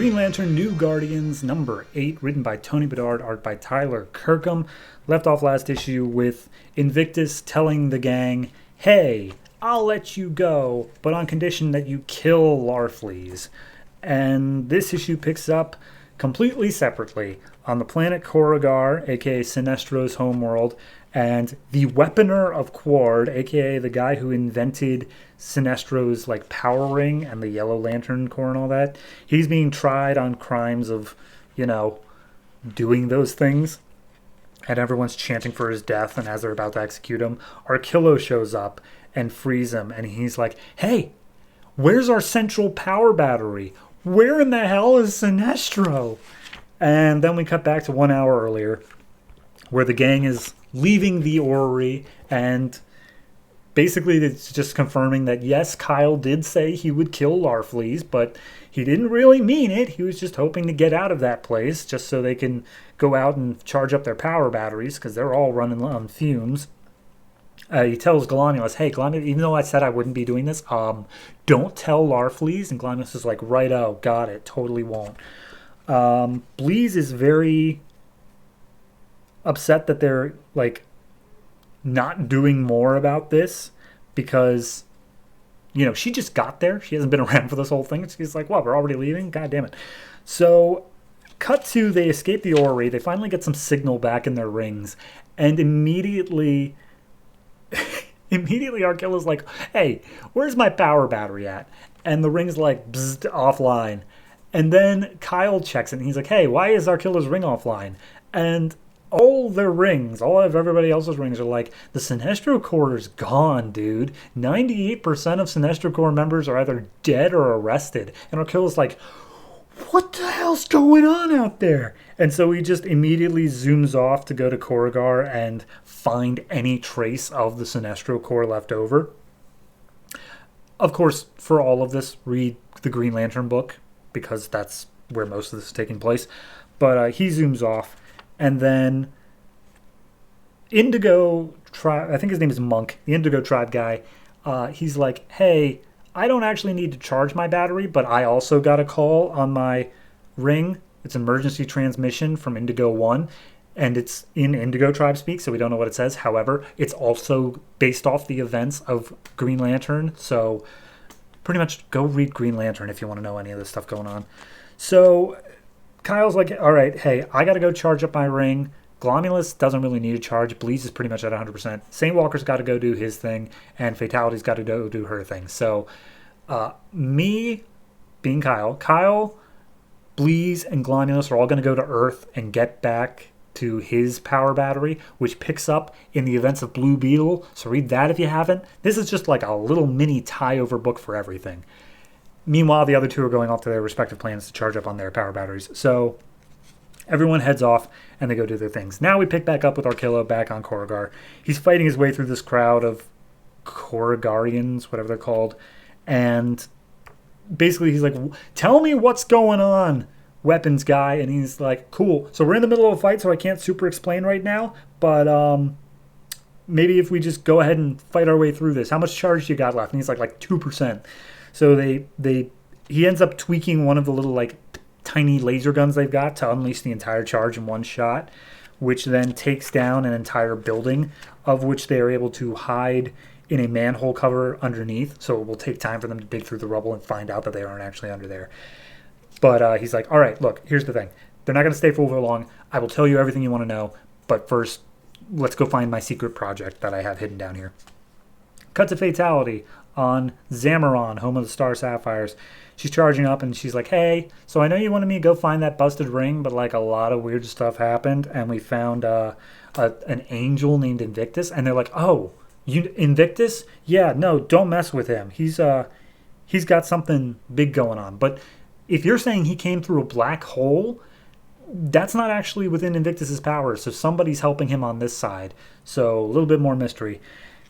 Green Lantern New Guardians number 8, written by Tony Bedard, art by Tyler Kirkham. Left off last issue with Invictus telling the gang, hey, I'll let you go, but on condition that you kill Larfleeze. And this issue picks up completely separately on the planet Korugar, aka Sinestro's homeworld, and the weaponer of Quard, aka the guy who invented Sinestro's power ring and the Yellow Lantern Corps and all that. He's being tried on crimes of, doing those things. And everyone's chanting for his death, and as they're about to execute him, Arkillo shows up and frees him, and he's like, hey, where's our central power battery? Where in the hell is Sinestro? And then we cut back to 1 hour earlier, where the gang is leaving the orrery, and basically it's just confirming that, yes, Kyle did say he would kill Larfleeze, but he didn't really mean it. He was just hoping to get out of that place just so they can go out and charge up their power batteries, because they're all running on fumes. He tells Galanius, hey, Galanius, even though I said I wouldn't be doing this, don't tell Larfleeze. And Galanius is like, righto, got it, totally won't. Bleeze is very upset that they're, not doing more about this, because, she just got there. She hasn't been around for this whole thing. She's like, what, we're already leaving? God damn it. So, cut to, they escape the orrery. They finally get some signal back in their rings, and immediately Arkilla's like, hey, where's my power battery at? And the ring's like, bzzzt, offline. And then Kyle checks it, and he's like, hey, why is Arkilla's ring offline? And all their rings, all of everybody else's rings are like, the Sinestro Corps is gone, dude. 98% of Sinestro Corps members are either dead or arrested. And Arkilla's like, what the hell's going on out there? And so he just immediately zooms off to go to Korugar and find any trace of the Sinestro Corps left over. Of course, for all of this, read the Green Lantern book, because that's where most of this is taking place. But he zooms off, and then Indigo Tribe, I think his name is Monk, the Indigo Tribe guy, he's like, hey, I don't actually need to charge my battery, but I also got a call on my ring. It's an emergency transmission from Indigo 1, and it's in Indigo Tribe speak, so we don't know what it says. However, it's also based off the events of Green Lantern, so pretty much go read Green Lantern if you want to know any of this stuff going on. So Kyle's like, all right, hey, I got to go charge up my ring. Glomulus doesn't really need a charge. Bleeze is pretty much at 100%. Saint Walker's got to go do his thing, and Fatality's got to go do her thing. So, me being Kyle, Bleeze, and Glomulus are all going to go to Earth and get back to his power battery, which picks up in the events of Blue Beetle. So read that if you haven't. This is just like a little mini tie-over book for everything. Meanwhile, the other two are going off to their respective planets to charge up on their power batteries. So everyone heads off, and they go do their things. Now we pick back up with Arkillo back on Korugar. He's fighting his way through this crowd of Korugarians, whatever they're called. And basically he's like, tell me what's going on, weapons guy. And he's like, cool. So we're in the middle of a fight, so I can't super explain right now. But maybe if we just go ahead and fight our way through this. How much charge you got left? And he's like 2%. So he ends up tweaking one of the little tiny laser guns they've got to unleash the entire charge in one shot, which then takes down an entire building, of which they are able to hide in a manhole cover underneath. So it will take time for them to dig through the rubble and find out that they aren't actually under there. But he's like, all right, look, here's the thing. They're not going to stay for over long. I will tell you everything you want to know, but first, let's go find my secret project that I have hidden down here. Cut to Fatality on Zamaron, home of the Star Sapphires. She's charging up, and she's like, hey, so I know you wanted me to go find that busted ring, but a lot of weird stuff happened, and we found an angel named Invictus. And they're like, oh, you Invictus? Yeah, no, don't mess with him. He's got something big going on. But if you're saying he came through a black hole, that's not actually within Invictus's power, so somebody's helping him on this side. So a little bit more mystery.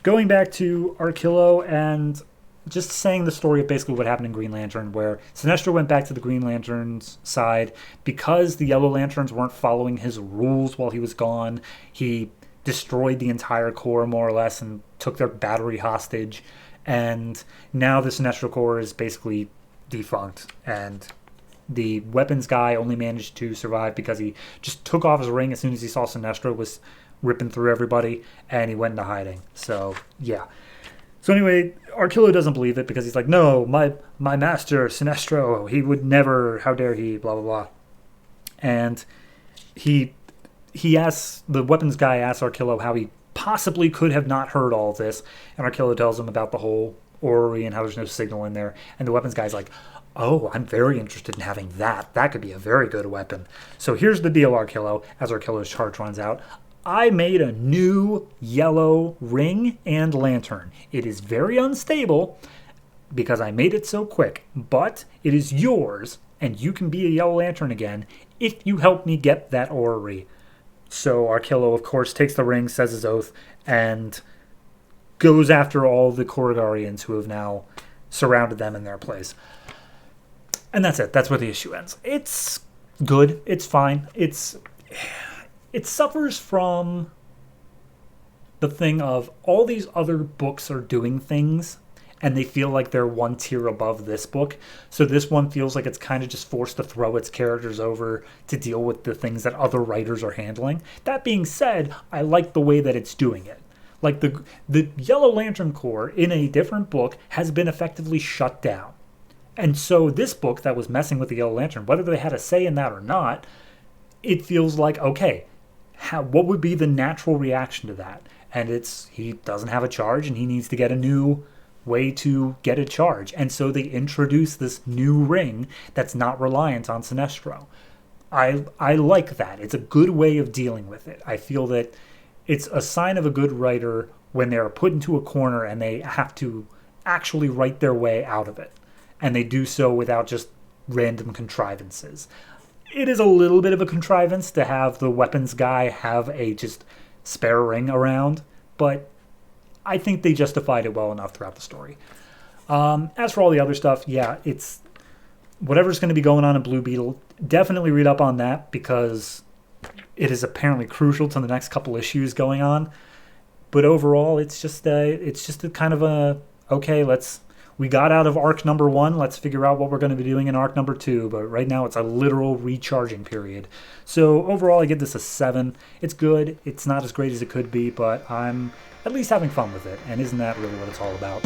Going back to Arkillo and just saying the story of basically what happened in Green Lantern, where Sinestro went back to the Green Lantern's side because the Yellow Lanterns weren't following his rules while he was gone. He destroyed the entire Corps, more or less, and took their battery hostage. And now the Sinestro Corps is basically defunct, and The weapons guy only managed to survive because he just took off his ring as soon as he saw Sinestro was ripping through everybody, and he went into hiding. So, yeah. So anyway, Archillo doesn't believe it because he's like, no, my master, Sinestro, he would never, how dare he, blah, blah, blah. And he asks, the weapons guy asks Archillo how he possibly could have not heard all of this, and Archillo tells him about the whole orrery and how there's no signal in there, and the weapons guy's like, oh, I'm very interested in having that. That could be a very good weapon. So here's the deal, Archillo, as Archillo's charge runs out. I made a new yellow ring and lantern. It is very unstable because I made it so quick, but it is yours, and you can be a yellow lantern again if you help me get that orrery. So Archillo, of course, takes the ring, says his oath, and goes after all the Korrigarians who have now surrounded them in their place. And that's it. That's where the issue ends. It's good. It's fine. It suffers from the thing of all these other books are doing things and they feel like they're one tier above this book. So this one feels like it's kind of just forced to throw its characters over to deal with the things that other writers are handling. That being said, I like the way that it's doing it. Like the Yellow Lantern Corps in a different book has been effectively shut down. And so this book that was messing with the Yellow Lantern, whether they had a say in that or not, it feels like, okay, what would be the natural reaction to that? And he doesn't have a charge and he needs to get a new way to get a charge. And so they introduce this new ring that's not reliant on Sinestro. I like that. It's a good way of dealing with it. I feel that it's a sign of a good writer when they're put into a corner and they have to actually write their way out of it. And they do so without just random contrivances. It is a little bit of a contrivance to have the weapons guy have a just spare ring around, but I think they justified it well enough throughout the story. As for all the other stuff, yeah, it's whatever's going to be going on in Blue Beetle, definitely read up on that because it is apparently crucial to the next couple issues going on. But overall, it's just a kind of a, okay, we got out of arc number 1. Let's figure out what we're going to be doing in arc number 2. But right now, it's a literal recharging period. So overall, I give this a 7. It's good. It's not as great as it could be, but I'm at least having fun with it. And isn't that really what it's all about?